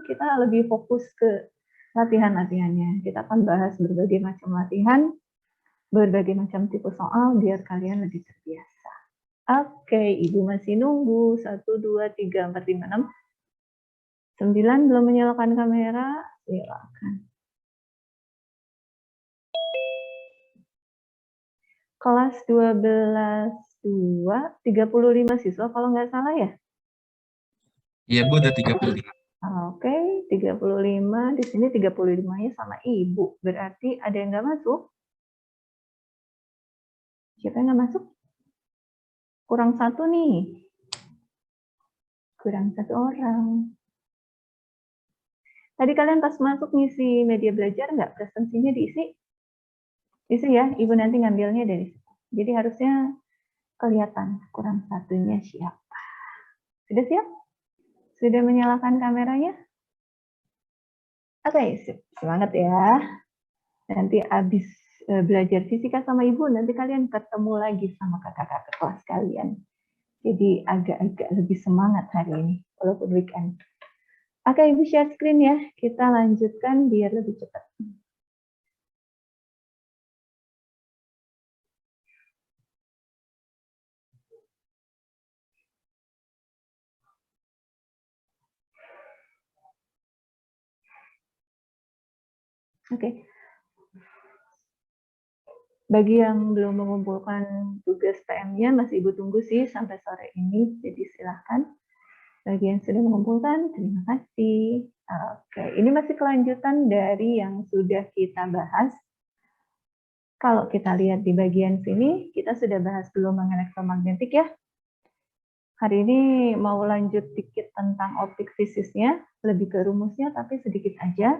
kita lebih fokus ke latihan-latihannya. Kita akan bahas berbagai macam latihan, berbagai macam tipe soal, biar kalian lebih terbiasa. Oke, Ibu masih nunggu. 1, 2, 3, 4, 5, 6. 9 belum menyalakan kamera, silakan. Kelas 12 2, 35 siswa kalau nggak salah ya? Iya Bu, udah 35. Oke, 35. Di sini 35-nya sama Ibu. Berarti ada yang nggak masuk? Siapa yang nggak masuk? Kurang 1 nih. Kurang 1 orang. Tadi kalian pas masuk ngisi media belajar nggak? Presensinya diisi? Isi ya, Ibu nanti ngambilnya dari situ. Jadi harusnya kelihatan kurang 1-nya siapa. Sudah siap? Sudah menyalakan kameranya? Oke, semangat ya. Nanti habis belajar fisika sama Ibu, nanti kalian ketemu lagi sama kakak-kakak kelas kalian. Jadi agak-agak lebih semangat hari ini, walaupun weekend. Oke, Ibu share screen ya. Kita lanjutkan biar lebih cepat. Oke. Bagi yang belum mengumpulkan tugas PM-nya, masih Ibu tunggu sih sampai sore ini, jadi silahkan. Bagi yang sudah mengumpulkan, terima kasih. Oke, ini masih kelanjutan dari yang sudah kita bahas. Kalau kita lihat di bagian sini, kita sudah bahas gelombang elektromagnetik ya. Hari ini mau lanjut dikit tentang optik fisisnya, lebih ke rumusnya, tapi sedikit aja.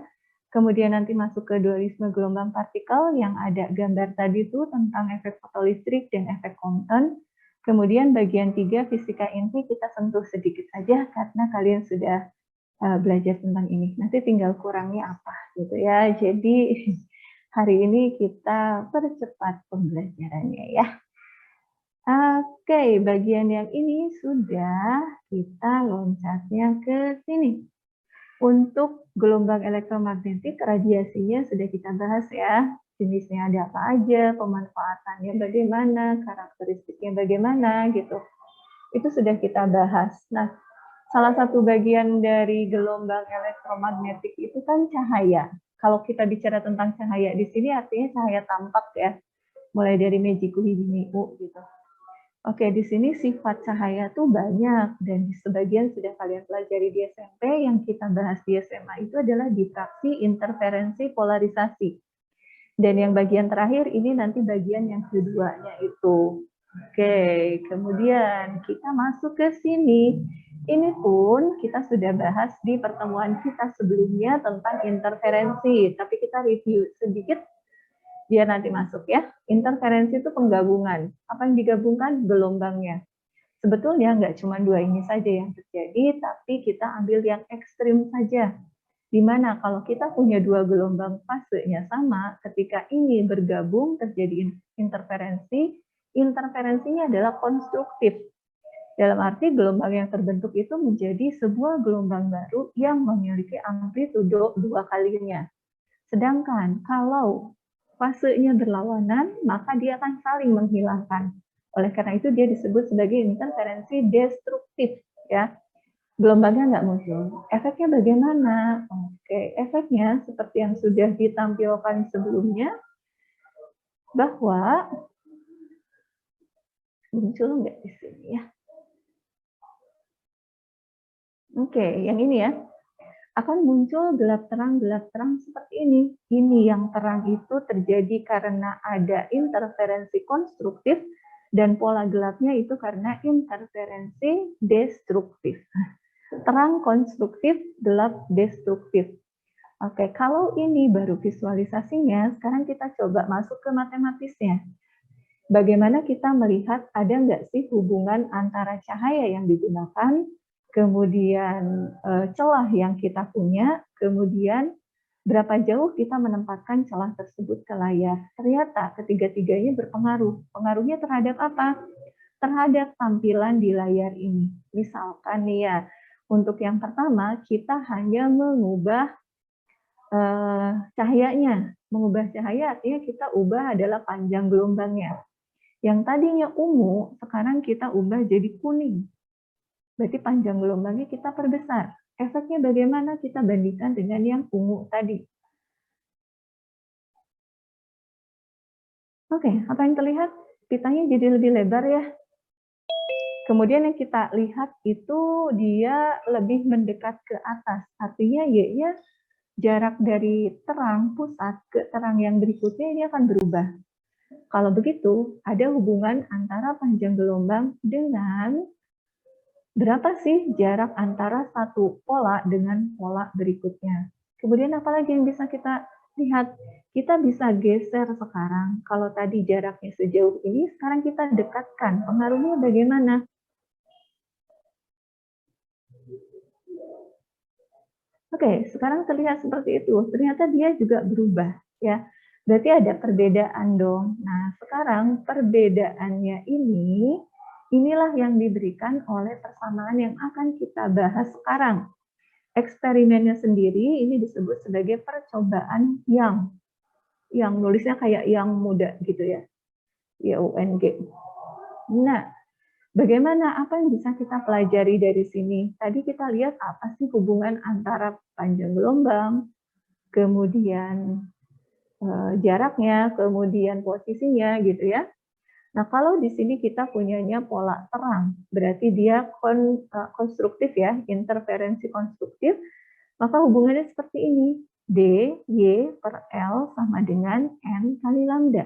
Kemudian nanti masuk ke dualisme gelombang partikel yang ada gambar tadi itu tentang efek fotolistrik dan efek Compton. Kemudian bagian 3 fisika inti kita sentuh sedikit aja karena kalian sudah belajar tentang ini. Nanti tinggal kurangnya apa gitu ya. Jadi hari ini kita percepat pembelajarannya ya. Oke, bagian yang ini sudah kita loncatnya ke sini. Untuk gelombang elektromagnetik, radiasinya sudah kita bahas ya. Jenisnya ada apa aja, pemanfaatannya bagaimana, karakteristiknya bagaimana gitu. Itu sudah kita bahas. Nah, salah satu bagian dari gelombang elektromagnetik itu kan cahaya. Kalau kita bicara tentang cahaya di sini artinya cahaya tampak ya. Mulai dari Meiji Kuhibiniu gitu. Oke, di sini sifat cahaya tuh banyak dan sebagian sudah kalian pelajari di SMP, yang kita bahas di SMA itu adalah difraksi, interferensi, polarisasi. Dan yang bagian terakhir ini nanti bagian yang keduanya itu. Oke, kemudian kita masuk ke sini. Ini pun kita sudah bahas di pertemuan kita sebelumnya tentang interferensi, tapi kita review sedikit biar nanti masuk ya. Interferensi itu penggabungan. Apa yang digabungkan? Gelombangnya. Sebetulnya nggak cuma 2 ini saja yang terjadi, tapi kita ambil yang ekstrim saja. Di mana kalau kita punya 2 gelombang fasenya sama, ketika ini bergabung terjadi interferensi, interferensinya adalah konstruktif. Dalam arti gelombang yang terbentuk itu menjadi sebuah gelombang baru yang memiliki amplitudo 2 kalinya. Sedangkan kalau fasenya berlawanan, maka dia akan saling menghilangkan. Oleh karena itu dia disebut sebagai interferensi destruktif, ya. Gelombangnya nggak muncul. Efeknya bagaimana? Oke, efeknya seperti yang sudah ditampilkan sebelumnya, bahwa muncul nggak di sini ya? Oke, yang ini ya. Akan muncul gelap terang seperti ini. Ini yang terang itu terjadi karena ada interferensi konstruktif dan pola gelapnya itu karena interferensi destruktif. Terang konstruktif, gelap destruktif. Oke, kalau ini baru visualisasinya, sekarang kita coba masuk ke matematisnya. Bagaimana kita melihat ada nggak sih hubungan antara cahaya yang digunakan, kemudian celah yang kita punya, kemudian berapa jauh kita menempatkan celah tersebut ke layar. Ternyata ketiga-tiganya berpengaruh. Pengaruhnya terhadap apa? Terhadap tampilan di layar ini. Misalkan nih ya, Untuk yang pertama, kita hanya mengubah cahayanya. Mengubah cahaya artinya kita ubah adalah panjang gelombangnya. Yang tadinya ungu, sekarang kita ubah jadi kuning. Berarti panjang gelombangnya kita perbesar. Efeknya bagaimana kita bandingkan dengan yang ungu tadi? Oke, apa yang terlihat? Pitanya jadi lebih lebar ya. Kemudian yang kita lihat itu dia lebih mendekat ke atas. Artinya Y-nya jarak dari terang pusat ke terang yang berikutnya ini akan berubah. Kalau begitu, ada hubungan antara panjang gelombang dengan berapa sih jarak antara satu pola dengan pola berikutnya. Kemudian apalagi yang bisa kita lihat? Kita bisa geser sekarang. Kalau tadi jaraknya sejauh ini, sekarang kita dekatkan. Pengaruhnya bagaimana? Oke, sekarang terlihat seperti itu. Ternyata dia juga berubah, ya. Berarti ada perbedaan dong. Nah, sekarang perbedaannya inilah yang diberikan oleh persamaan yang akan kita bahas sekarang. Eksperimennya sendiri ini disebut sebagai percobaan yang nulisnya kayak yang muda gitu ya. YUNG. Nah, bagaimana, apa yang bisa kita pelajari dari sini? Tadi kita lihat apa sih hubungan antara panjang gelombang, kemudian jaraknya, kemudian posisinya gitu ya. Nah, kalau di sini kita punyanya pola terang, berarti dia konstruktif ya, interferensi konstruktif, maka hubungannya seperti ini. D, Y per L sama dengan N kali lambda.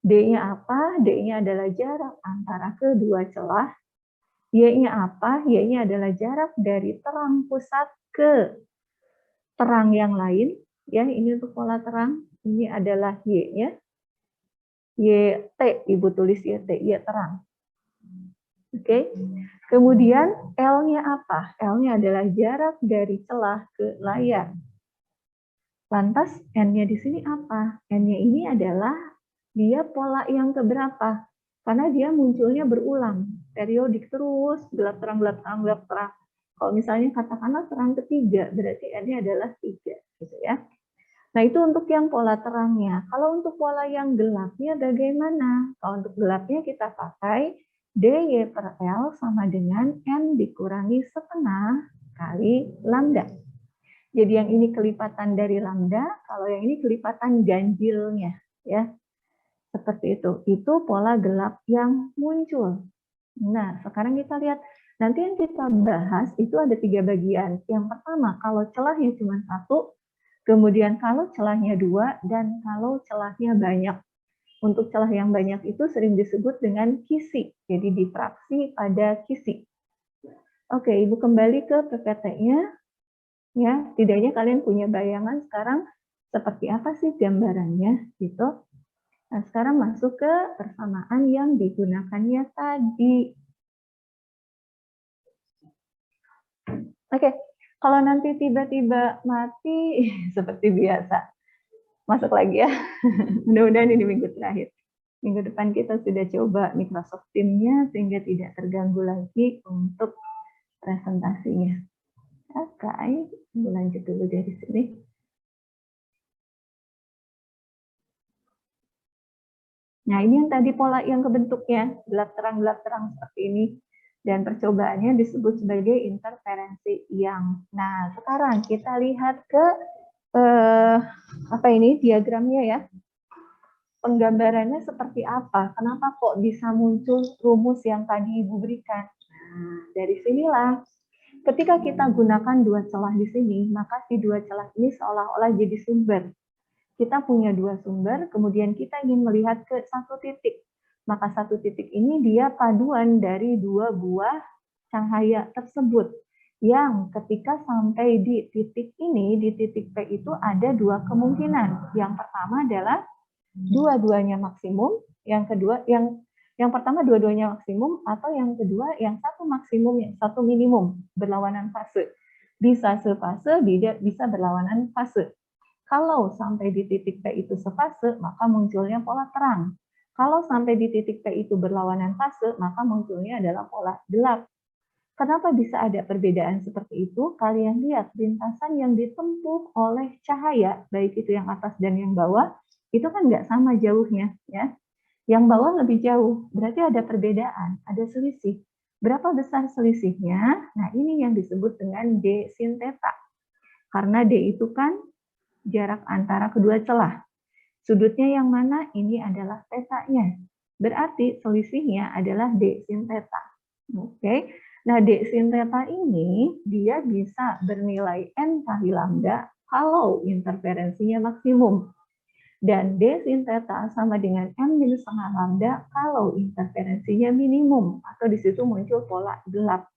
D-nya apa? D-nya adalah jarak antara kedua celah. Y-nya apa? Y-nya adalah jarak dari terang pusat ke terang yang lain. Ya, ini untuk pola terang. Ini adalah Y-nya. YT, Ibu tulis YT, Y terang. Oke. Kemudian L-nya apa? L-nya adalah jarak dari celah ke layar. Lantas N-nya di sini apa? N-nya ini adalah dia pola yang keberapa? Karena dia munculnya berulang, periodik terus, gelap terang, gelap terang, gelap terang. Kalau misalnya katakanlah terang ketiga, berarti N-nya adalah 3, gitu ya. Nah, itu untuk yang pola terangnya. Kalau untuk pola yang gelapnya bagaimana? Kalau untuk gelapnya kita pakai DY per L sama dengan N dikurangi setengah kali lambda. Jadi yang ini kelipatan dari lambda, kalau yang ini kelipatan ganjilnya, ya. Seperti itu. Itu pola gelap yang muncul. Nah, sekarang kita lihat. Nanti yang kita bahas itu ada 3 bagian. Yang pertama, kalau celahnya cuma 1, kemudian kalau celahnya 2, dan kalau celahnya banyak. Untuk celah yang banyak itu sering disebut dengan kisi. Jadi difraksi pada kisi. Oke, Ibu kembali ke PPT-nya. Ya, setidaknya kalian punya bayangan sekarang seperti apa sih gambarannya gitu. Nah, sekarang masuk ke persamaan yang digunakannya tadi. Oke, kalau nanti tiba-tiba mati seperti biasa, masuk lagi ya. Mudah-mudahan ini minggu terakhir. Minggu depan kita sudah coba Microsoft Teams-nya sehingga tidak terganggu lagi untuk presentasinya. Oke, lanjut dulu dari sini. Nah, ini yang tadi pola yang kebentuknya, gelap terang seperti ini. Dan percobaannya disebut sebagai interferensi yang. Nah, sekarang kita lihat ke apa ini diagramnya ya. Penggambarannya seperti apa? Kenapa kok bisa muncul rumus yang tadi Ibu berikan? Nah, dari sinilah ketika kita gunakan 2 celah di sini, maka si 2 celah ini seolah-olah jadi sumber. Kita punya 2 sumber, kemudian kita ingin melihat ke 1 titik. Maka 1 titik ini dia paduan dari 2 buah cahaya tersebut. Yang ketika sampai di titik ini, di titik P itu ada 2 kemungkinan. Yang pertama adalah dua-duanya maksimum, yang kedua yang pertama dua-duanya maksimum, atau yang kedua yang satu maksimum, yang satu minimum, berlawanan fase. Bisa sefase, bisa berlawanan fase. Kalau sampai di titik P itu sefase, maka munculnya pola terang. Kalau sampai di titik P itu berlawanan fase, maka munculnya adalah pola gelap. Kenapa bisa ada perbedaan seperti itu? Kalian lihat lintasan yang ditempuh oleh cahaya, baik itu yang atas dan yang bawah, itu kan nggak sama jauhnya, ya. Yang bawah lebih jauh, berarti ada perbedaan, ada selisih. Berapa besar selisihnya? Nah, ini yang disebut dengan D sin theta. Karena D itu kan jarak antara kedua celah. Sudutnya yang mana? Ini adalah θ-nya. Berarti selisihnya adalah D sin theta. Oke. Nah, D sin theta ini dia bisa bernilai N kali lambda kalau interferensinya maksimum. Dan D sin theta sama dengan M minus setengah lambda kalau interferensinya minimum. Atau di situ muncul pola gelap.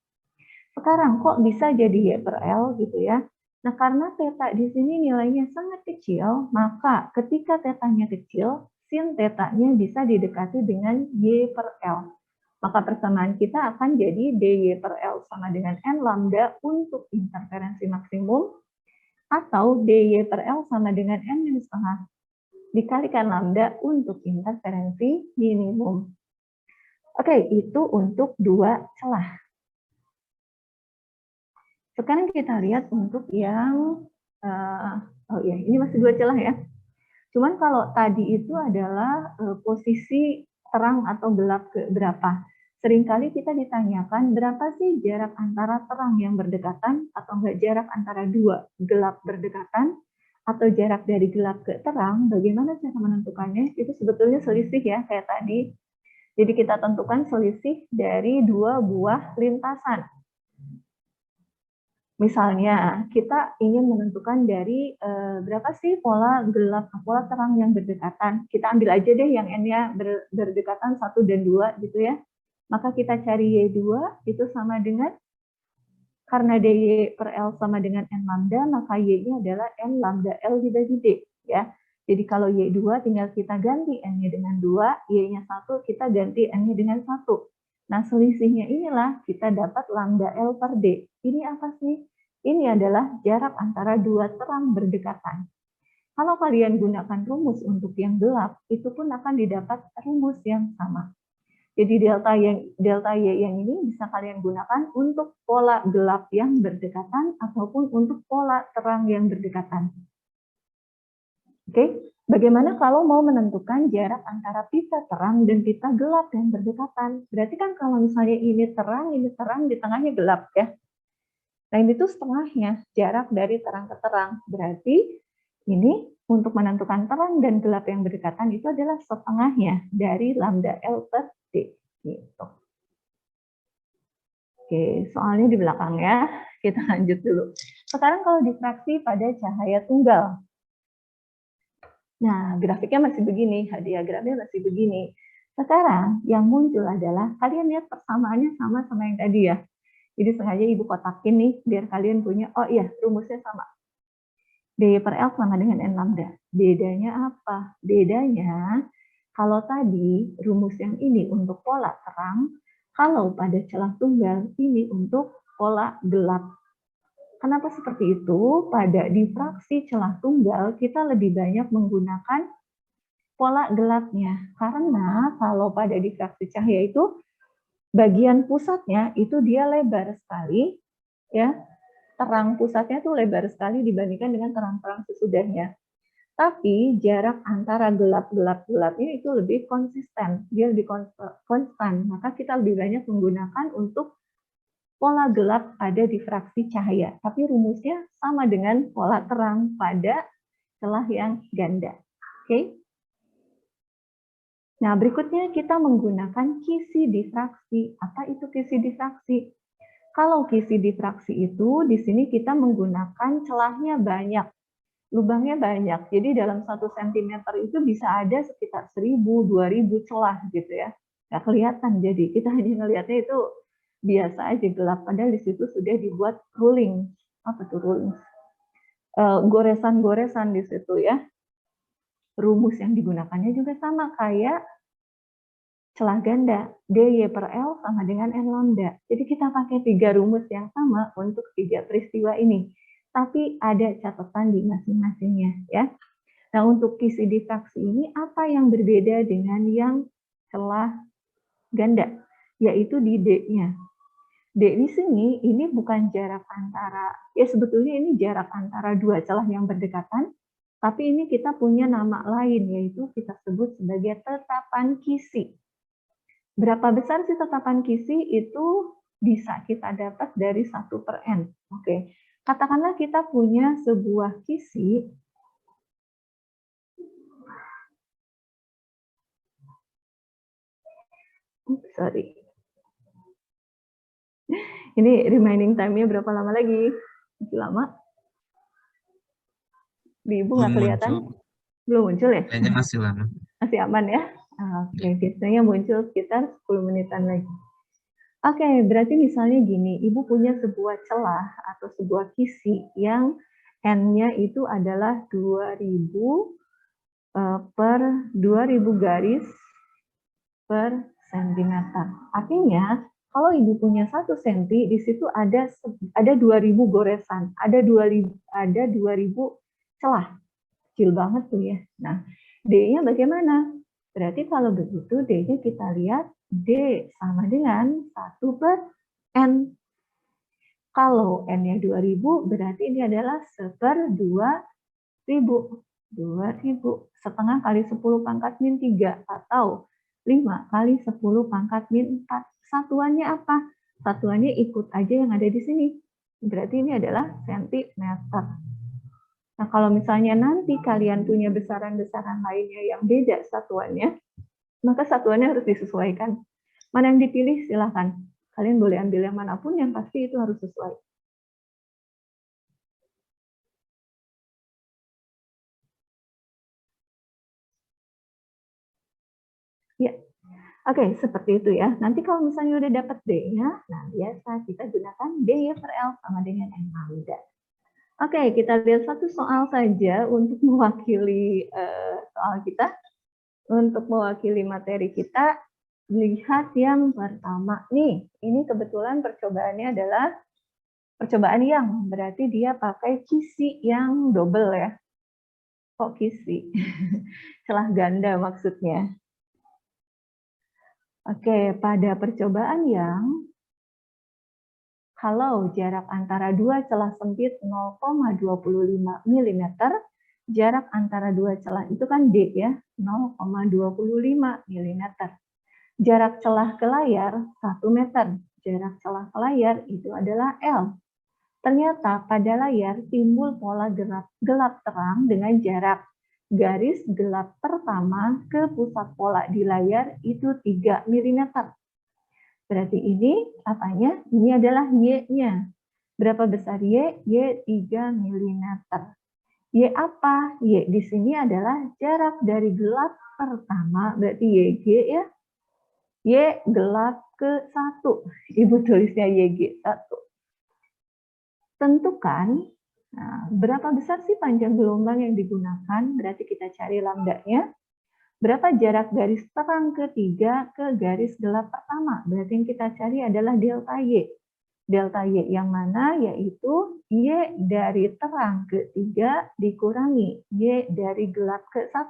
Sekarang kok bisa jadi Y per L gitu ya? Nah, karena theta di sini nilainya sangat kecil, maka ketika tetanya kecil, sin tetanya bisa didekati dengan Y per L. Maka persamaan kita akan jadi dy per L sama dengan N lambda untuk interferensi maksimum, atau dy per L sama dengan N minus setengah dikalikan lambda untuk interferensi minimum. Oke, itu untuk dua celah. Sekarang kita lihat untuk yang, oh ya, ini masih dua celah ya. Cuman kalau tadi itu adalah posisi terang atau gelap ke berapa. Seringkali kita ditanyakan berapa sih jarak antara terang yang berdekatan atau enggak jarak antara dua gelap berdekatan atau jarak dari gelap ke terang, bagaimana cara menentukannya? Itu sebetulnya selisih ya kayak tadi. Jadi kita tentukan selisih dari dua buah lintasan. Misalnya, kita ingin menentukan dari berapa sih pola gelap, pola terang yang berdekatan. Kita ambil aja deh yang N-nya berdekatan 1 dan 2 gitu ya. Maka kita cari Y2 itu sama dengan, karena dy per L sama dengan N lambda, maka Y-nya adalah N lambda L dibagi D. Ya. Jadi kalau Y2 tinggal kita ganti N-nya dengan 2, Y-nya 1 kita ganti N-nya dengan 1. Nah, selisihnya inilah kita dapat lambda L per D. Ini apa sih? Ini adalah jarak antara dua terang berdekatan. Kalau kalian gunakan rumus untuk yang gelap, itu pun akan didapat rumus yang sama. Jadi delta Y yang ini bisa kalian gunakan untuk pola gelap yang berdekatan ataupun untuk pola terang yang berdekatan. Oke, bagaimana kalau mau menentukan jarak antara pita terang dan pita gelap yang berdekatan? Berarti kan kalau misalnya ini terang, di tengahnya gelap ya. Nah, ini tuh setengahnya, jarak dari terang ke terang. Berarti ini untuk menentukan terang dan gelap yang berdekatan itu adalah setengahnya dari lambda L per D. Gitu. Oke, soalnya di belakang ya. Kita lanjut dulu. Sekarang kalau difraksi pada cahaya tunggal. Nah, grafiknya masih begini, diagramnya masih begini. Sekarang yang muncul adalah, kalian lihat persamaannya sama yang tadi ya. Jadi sengaja ibu kotakin nih, biar kalian punya, oh iya, rumusnya sama. dy per L sama dengan N lambda. Bedanya apa? Bedanya, kalau tadi rumus yang ini untuk pola terang, kalau pada celah tunggal, ini untuk pola gelap. Kenapa seperti itu? Pada difraksi celah tunggal, kita lebih banyak menggunakan pola gelapnya. Karena kalau pada difraksi cahaya itu, bagian pusatnya itu dia lebar sekali, ya. Terang pusatnya tuh lebar sekali dibandingkan dengan terang-terang sesudahnya. Tapi jarak antara gelap-gelapnya itu lebih konsisten, dia lebih konstan. Maka kita lebih banyak menggunakan untuk pola gelap pada difraksi cahaya. Tapi rumusnya sama dengan pola terang pada celah yang ganda. Oke? Nah, berikutnya kita menggunakan kisi difraksi. Apa itu kisi difraksi? Kalau kisi difraksi itu, di sini kita menggunakan celahnya banyak, lubangnya banyak. Jadi dalam 1 cm itu bisa ada sekitar 1000, 2000 celah gitu ya. Nggak kelihatan, jadi kita hanya ngelihatnya itu biasa aja gelap, padahal di situ sudah dibuat ruling. Apa tuh ruling? Goresan-goresan di situ ya. Rumus yang digunakannya juga sama kayak celah ganda, dy per L sama dengan N lambda. Jadi kita pakai 3 rumus yang sama untuk 3 peristiwa ini. Tapi ada catatan di masing-masingnya ya. Nah, untuk kisi difraksi ini apa yang berbeda dengan yang celah ganda? Yaitu di D-nya. D di sini ini bukan jarak antara, ya sebetulnya ini jarak antara dua celah yang berdekatan, tapi ini kita punya nama lain, yaitu kita sebut sebagai tetapan kisi. Berapa besar sih tetapan kisi? Itu bisa kita dapat dari 1/n. Oke, katakanlah kita punya sebuah kisi sorry. Ini remaining time-nya berapa lama lagi? Masih lama? Di Ibu nggak kelihatan? Belum muncul ya? Kayaknya masih lama. Masih aman ya? Oke, biasanya muncul sekitar 10 menitan lagi. Oke, berarti misalnya gini, Ibu punya sebuah celah atau sebuah kisi yang N-nya itu adalah 2000 per 2000 garis per sentimeter. Artinya, kalau Ibu punya 1 cm, di situ ada 2000 goresan, ada 2000 celah. Kecil banget tuh ya. Nah, D-nya bagaimana? Berarti kalau begitu D-nya kita lihat D sama dengan 1/n. Kalau N-nya 2000, berarti ini adalah 1/2000. 2000 setengah kali 10 pangkat min 3 atau 5 kali 10 pangkat min 4. Satuannya apa? Satuannya ikut aja yang ada di sini. Berarti ini adalah sentimeter. Nah, kalau misalnya nanti kalian punya besaran-besaran lainnya yang beda satuannya, maka satuannya harus disesuaikan. Mana yang dipilih, silahkan. Kalian boleh ambil yang manapun, yang pasti itu harus sesuai. Ya, oke, seperti itu ya. Nanti kalau misalnya udah dapat D-nya, nah biasa kita gunakan D/L sama dengan N lambda. Oke, kita lihat satu soal saja untuk mewakili soal kita. Untuk mewakili materi kita, lihat yang pertama nih. Ini kebetulan percobaannya adalah percobaan yang, berarti dia pakai kisi yang double ya. Kok kisi? Celah ganda maksudnya. Oke, pada percobaan yang, kalau jarak antara dua celah sempit 0,25 mm, jarak antara dua celah itu kan D ya, 0,25 mm. Jarak celah ke layar 1 meter. Jarak celah ke layar itu adalah L. Ternyata pada layar timbul pola gelap terang dengan jarak garis gelap pertama ke pusat pola di layar itu 3 mm. Berarti ini apanya? Ini adalah Y-nya. Berapa besar Y? Y 3 mm. Y apa? Y di sini adalah jarak dari gelap pertama, berarti YG ya. Y gelap ke 1. Ibu tulisnya YG 1. Tentukan, nah, berapa besar sih panjang gelombang yang digunakan? Berarti kita cari lambdanya. Berapa jarak garis terang ketiga ke garis gelap pertama? Berarti yang kita cari adalah delta Y. Delta Y yang mana? Yaitu Y dari terang ketiga dikurangi Y dari gelap ke 1.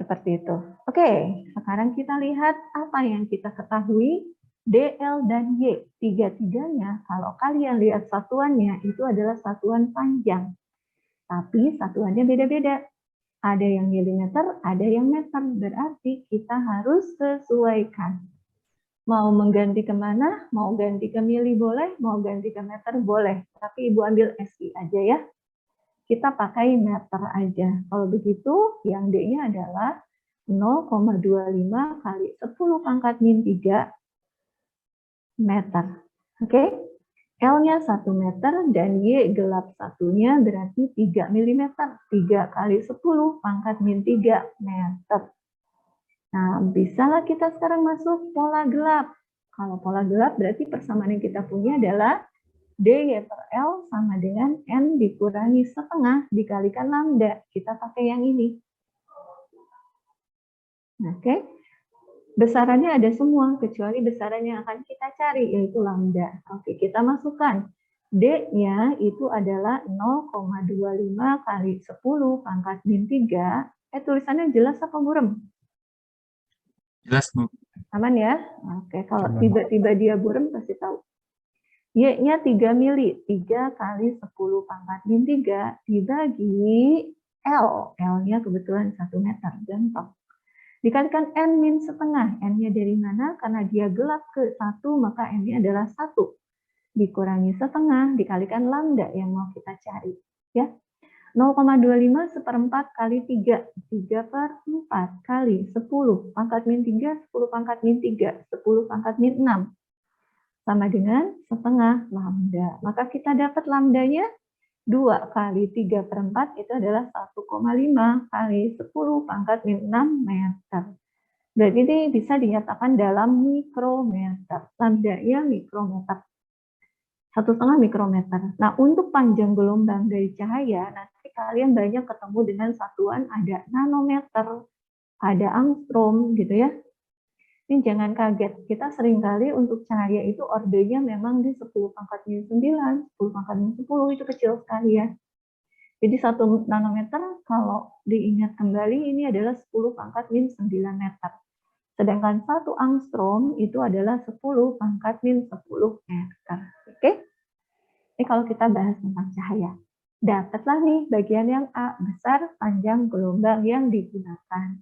Seperti itu. Oke, sekarang kita lihat apa yang kita ketahui. DL dan Y, tiga-tiganya kalau kalian lihat satuannya itu adalah satuan panjang. Tapi satuannya beda-beda. Ada yang milimeter, ada yang meter. Berarti kita harus sesuaikan. Mau mengganti kemana? Mau ganti ke mili boleh, mau ganti ke meter boleh. Tapi Ibu ambil SI aja ya. Kita pakai meter aja. Kalau begitu, yang D-nya adalah 0,25 kali 10 pangkat min 3 meter. Oke? L-nya 1 meter dan Y gelap satunya berarti 3 mm. 3 kali 10 pangkat min 3 meter. Nah, bisalah kita sekarang masuk pola gelap. Kalau pola gelap berarti persamaan yang kita punya adalah D per L sama dengan N dikurangi setengah dikalikan lambda. Kita pakai yang ini. Oke? Besarannya ada semua, kecuali besaran yang akan kita cari, yaitu lambda. Oke, kita masukkan. D-nya itu adalah 0,25 kali 10 pangkat min 3. Tulisannya jelas apa burem? Jelas, Bu. Aman ya? Oke, kalau Aman. tiba-tiba dia buram kasih tahu. Y-nya 3 mili, 3 kali 10 pangkat min 3 dibagi L. L-nya kebetulan 1 meter, gampang. Dikalikan N min setengah. N-nya dari mana? Karena dia gelap ke 1, maka N-nya adalah 1. Dikurangi setengah, dikalikan lambda yang mau kita cari. Ya, 0,25 seperempat kali 3. 3 per 4 kali 10 pangkat min 3, 10 pangkat min 3, 10 pangkat min 6. Sama dengan setengah lambda. Maka kita dapat lambdanya 2 kali 3 per 4 itu adalah 1,5 kali 10 pangkat min 6 meter. Berarti ini bisa dinyatakan dalam mikrometer. Lambdanya mikrometer. 1,5 mikrometer. Nah, untuk panjang gelombang dari cahaya, nanti kalian banyak ketemu dengan satuan ada nanometer, ada angstrom gitu ya. Ini jangan kaget, kita seringkali untuk cahaya itu ordernya memang di 10 pangkat min 9, 10 pangkat min 10, itu kecil sekali ya. Jadi 1 nanometer kalau diingat kembali ini adalah 10 pangkat min 9 meter. Sedangkan 1 angstrom itu adalah 10 pangkat min 10 meter. Oke? Ini kalau kita bahas tentang cahaya. Dapatlah nih bagian yang A, besar panjang gelombang yang digunakan.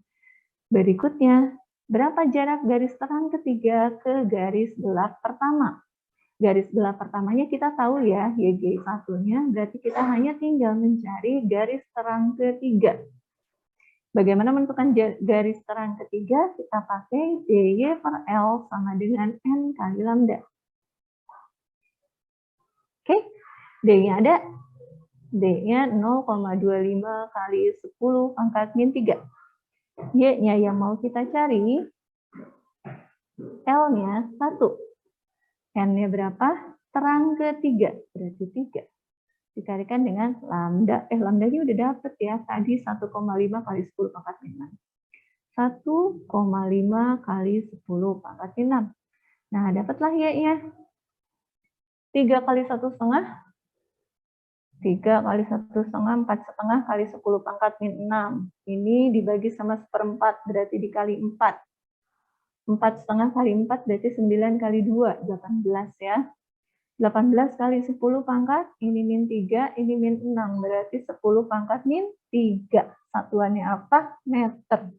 Berikutnya, berapa jarak garis terang ketiga ke garis gelap pertama? Garis gelap pertamanya kita tahu ya, YG1-nya, berarti kita hanya tinggal mencari garis terang ketiga. Bagaimana menentukan garis terang ketiga? Kita pakai DY per L sama dengan N kali lambda. Oke, D-nya ada. D-nya 0,25 kali 10 pangkat min 3. Y-nya yang mau kita cari, L-nya 1. N-nya berapa? Terang ketiga, berarti 3. Dikalikan dengan lambda. Lambdanya udah dapet ya, tadi 1,5 kali 10 pangkat min 6. 1,5 kali 10 pangkat min 6. Nah, dapatlah Y-nya. 3 kali 1,5. 3 kali 1,5, 4,5 kali 10 pangkat min 6. Ini dibagi sama seperempat, berarti dikali 4. 4,5 kali 4 berarti 9 kali 2, 18 ya. 18 kali 10 pangkat, ini min 3, ini min 6, berarti 10 pangkat min 3. Satuannya apa? Meter.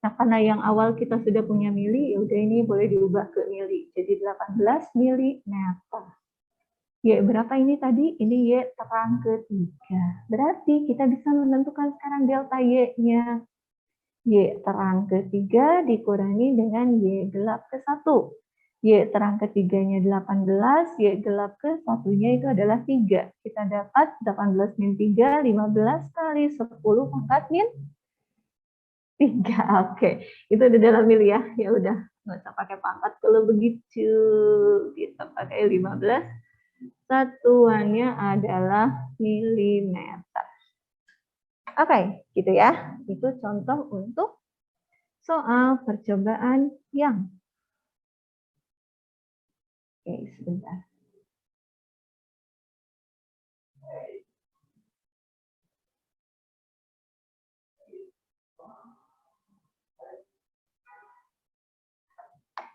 Nah, karena yang awal kita sudah punya mili, ya udah ini boleh diubah ke mili. Jadi 18 milimeter. Y berapa ini tadi? Ini Y terang ketiga. Berarti kita bisa menentukan sekarang delta Y-nya. Y terang ketiga dikurangi dengan Y gelap ke 1. Y terang ketiganya 18, Y gelap ke 1-nya itu adalah 3. Kita dapat 18 min 3, 15 kali 10 pangkat min 3. Oke, itu udah dalam mili ya. Ya udah, nggak usah pakai pangkat kalau begitu. Kita pakai 15. Satuannya adalah milimeter. Oke, gitu ya. Itu contoh untuk soal percobaan yang. Oke, sebentar.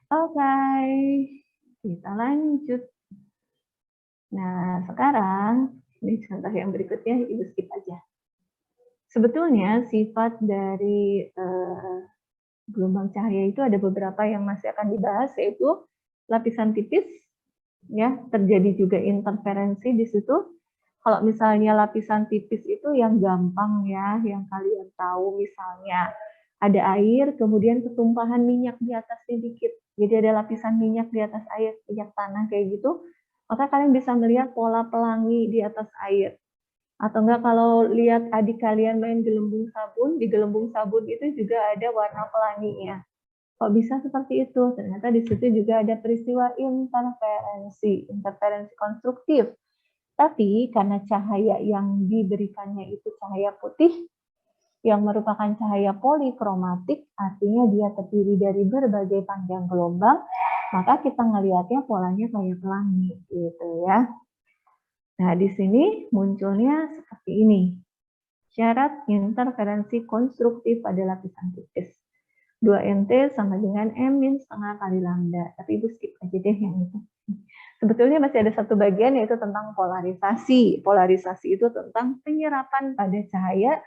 Oke, kita lanjut. Nah, sekarang ini contoh yang berikutnya, Ibu skip aja. Sebetulnya sifat dari gelombang cahaya itu ada beberapa yang masih akan dibahas, yaitu lapisan tipis, ya, terjadi juga interferensi di situ. Kalau misalnya lapisan tipis itu yang gampang ya, yang kalian tahu misalnya ada air, kemudian ketumpahan minyak di atas sedikit. Jadi ada lapisan minyak di atas air, minyak tanah kayak gitu. Maka kalian bisa melihat pola pelangi di atas air. Atau enggak kalau lihat adik kalian main gelembung sabun, di gelembung sabun itu juga ada warna pelanginya. Kok bisa seperti itu? Ternyata di situ juga ada peristiwa interferensi konstruktif. Tapi karena cahaya yang diberikannya itu cahaya putih, yang merupakan cahaya polikromatik, artinya dia terdiri dari berbagai panjang gelombang, maka kita ngelihatnya polanya kayak pelangi, gitu ya. Nah, di sini munculnya seperti ini. Syarat interferensi konstruktif pada lapisan tipis. 2nt sama dengan M-1 kali lambda. Tapi Ibu skip aja deh yang itu. Sebetulnya masih ada satu bagian yaitu tentang polarisasi. Polarisasi itu tentang penyerapan pada cahaya,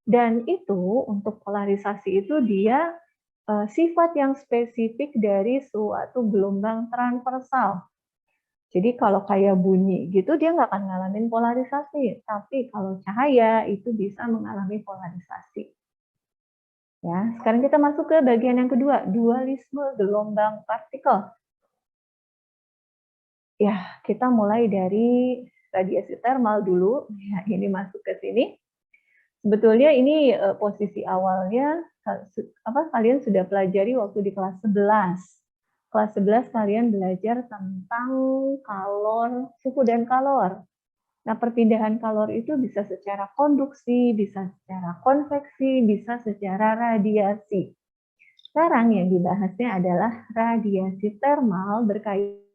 dan itu untuk polarisasi itu dia sifat yang spesifik dari suatu gelombang transversal. Jadi kalau kayak bunyi gitu dia nggak akan ngalamin polarisasi, tapi kalau cahaya itu bisa mengalami polarisasi. Ya, sekarang kita masuk ke bagian yang kedua, dualisme gelombang partikel. Ya, kita mulai dari radiasi thermal dulu. Ya, ini masuk ke sini. Sebetulnya ini posisi awalnya kalian sudah pelajari waktu di kelas 11. Kelas 11 kalian belajar tentang kalor, suhu dan kalor. Nah, perpindahan kalor itu bisa secara konduksi, bisa secara konveksi, bisa secara radiasi. Sekarang yang dibahasnya adalah radiasi thermal berkaitan